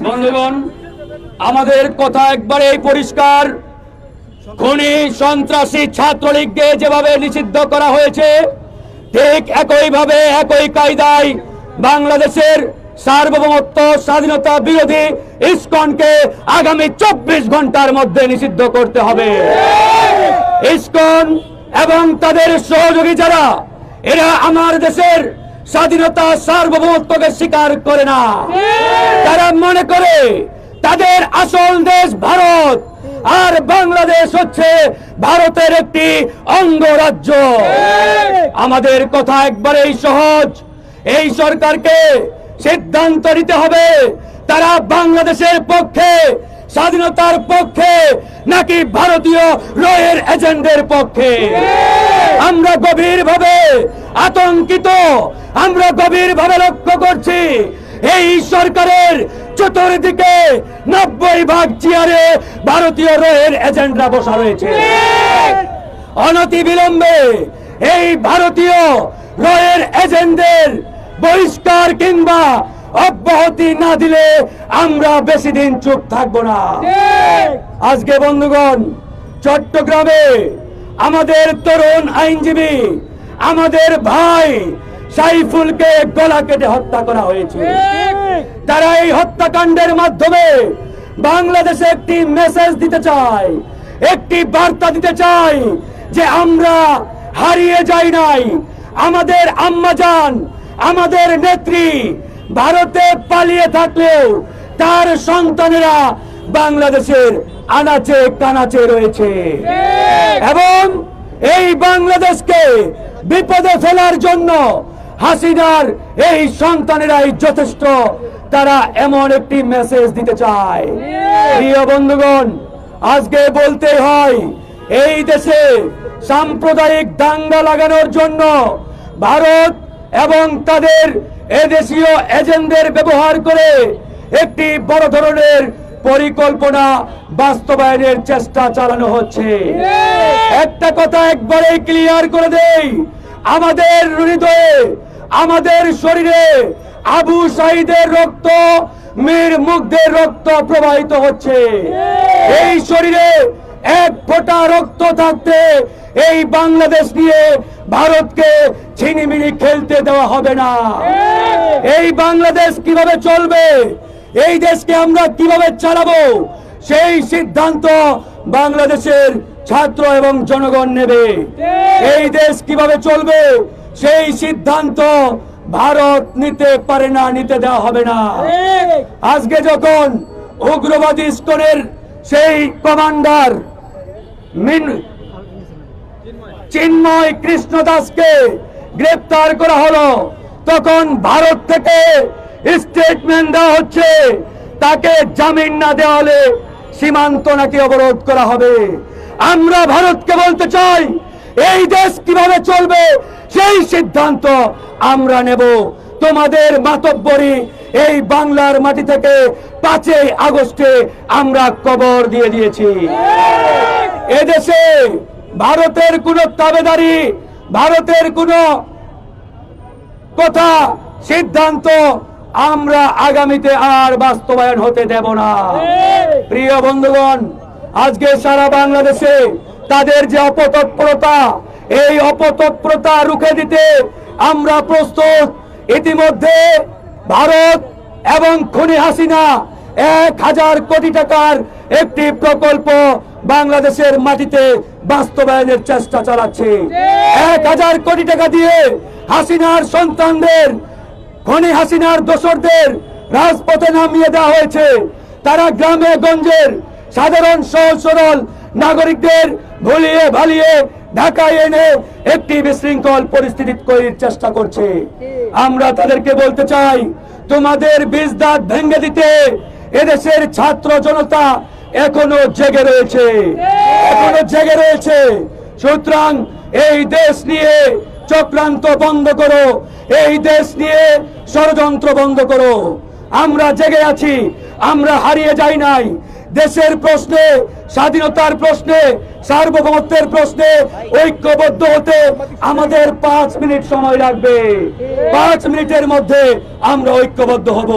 বন্ধুগণ, আমাদের কথা একবারেই পরিষ্কার। খুনি সন্ত্রাসী ছাত্রলীগকে যেভাবে নিষিদ্ধ করা হয়েছে, ঠিক একইভাবে একই কায়দায় বাংলাদেশের সার্বভৌমত্ব স্বাধীনতা বিরোধী ইসকনকে আগামী 24 ঘন্টার মধ্যে নিষিদ্ধ করতে হবে। ইসকন এবং তাদের সহযোগী যারা, এরা আমার দেশের স্বাধীনতা সার্বভৌমত্বকে স্বীকার করে না। তারা মনে করে তাদের আসল দেশ ভারত, আর বাংলাদেশ হচ্ছে ভারতের একটি অঙ্গরাজ্য। আমাদের কথা একবারেই সহজ, এই সরকারকে সিদ্ধান্ত নিতে হবে তারা বাংলাদেশের পক্ষে, স্বাধীনতার পক্ষে, নাকি ভারতীয় রয়ের এজেন্ডের পক্ষে। আমরা গভীরভাবে আতঙ্কিত, আমরা গভীরভাবে লক্ষ্য করছি এই সরকারের চতুর্দিকে 90% চেয়ারে ভারতীয় রয়ের এজেন্ডা বসা রয়েছে। অনতি বিলম্বে এই ভারতীয় রয়ের এজেন্ডার বহিষ্কার কিংবা অব্যাহতি না দিলে আমরা বেশি দিন চুপ থাকবো না। আজকে বন্ধুগণ, চট্টগ্রামে আমাদের তরুণ আইনজীবী, আমাদের ভাই সাইফুলকে গলা কেটে হত্যা করা হয়েছে। তারা এই হত্যাকাণ্ডের মাধ্যমে বাংলাদেশে একটি মেসেজ দিতে চায়, একটি বার্তা দিতে চায় যে আমরা হারিয়ে যাই নাই। আমাদের আম্মাজান, আমাদের নেত্রী ভারতে পালিয়ে থাকলেও তার সন্তানেরা বাংলাদেশের আনাচে কানাচে রয়েছে, এবং এই বাংলাদেশকে বিপদে ফেলার জন্য হাসিনার এই সন্তানেরাই যথেষ্ট। তারা এমন একটি মেসেজ দিতে চায়। প্রিয় বন্ধুগণ, আজকে বলতে হয়, এই দেশে সাম্প্রদায়িক দাঙ্গা লাগানোর জন্য ভারত এবং তাদের এদেশীয় এজেন্ডার ব্যবহার করে একটি বড় ধরনের পরিকল্পনা বাস্তবায়নের চেষ্টা চালানো হচ্ছে। একটা কথা একবারেই ক্লিয়ার করে দেই, আমাদের হৃদয়ে, আমাদের শরীরে আবু সাঈদের রক্ত, মীর মুগ্ধের রক্ত প্রবাহিত হচ্ছে। এই শরীরে এক ফোঁটা রক্ত থাকতে এই বাংলাদেশ নিয়ে ভারতকে ছিনিমিনি খেলতে দেওয়া হবে না। এই বাংলাদেশ কিভাবে চলবে, এই দেশকে আমরা কিভাবে চালাবো, সেই সিদ্ধান্ত বাংলাদেশের ছাত্র এবং জনগণ নেবে। এই দেশ কিভাবে চলবে সেই সিদ্ধান্ত ভারত নিতে পারে না, নিতে দেওয়া হবে না। আজকে যখন উগ্রবাদী ইসকনের সেই কমান্ডার চিন্ময় কৃষ্ণ দাসকে গ্রেপ্তার করা হলো, তখন ভারত থেকে স্টেটমেন্ট দেওয়া হচ্ছে তাকে জামিন না দেওয়া হলে সীমান্ত নাকি অবরোধ করা হবে। আমরা ভারতকে বলতে চাই, এই দেশ কিভাবে চলবে সেই সিদ্ধান্ত আমরা নেব। তোমাদের মাতব্বরি এই বাংলার মাটি থেকে 5 আগস্টে আমরা কবর দিয়ে দিয়েছি। এদেশে ভারতের কোন তাবেদারি, ভারতের কোন কথা, সিদ্ধান্ত আমরা আগামীতে আর বাস্তবায়ন হতে দেব না। প্রিয় বন্ধুগণ, আজকে সারা বাংলাদেশে তাদের যে অপতৎপরতা, এই অপতৎপরতা রুখে দিতে আমরা প্রস্তুত। ইতিমধ্যে ভারত এবং খুনি হাসিনা 1000 কোটি টাকার একটি প্রকল্প বাংলাদেশের মাটিতে বাস্তবায়নের চেষ্টা চালাচ্ছে। 1000 কোটি টাকা দিয়ে হাসিনার সন্তানদের, খুনি হাসিনার দোসরদের রাজপথে নামিয়ে দেওয়া হয়েছে। তারা গ্রামে গঞ্জের সাধারণ সহজ সরল নাগরিকদের ভুলিয়ে ভালিয়ে ঢাকায় এনে একটি বিশৃঙ্খল পরিস্থিতি তৈরির চেষ্টা করছে। আমরা তাদেরকে বলতে চাই, তোমাদের বীজ দাঁত ভেঙে দিতে এদেশের ছাত্র জনতা এখনো জেগে রয়েছে, এখনো জেগে রয়েছে। সুতরাং এই দেশ নিয়ে চক্রান্ত বন্ধ করো, এই দেশ নিয়ে ষড়যন্ত্র বন্ধ করো। আমরা জেগে আছি, আমরা হারিয়ে যাই নাই। দেশের প্রশ্নে, স্বাধীনতার প্রশ্নে, সার্বভৌমত্বের প্রশ্নে ঐক্যবদ্ধ হতে আমাদের 5 মিনিট সময় লাগবে। 5 মিনিটের মধ্যে আমরা ঐক্যবদ্ধ হব।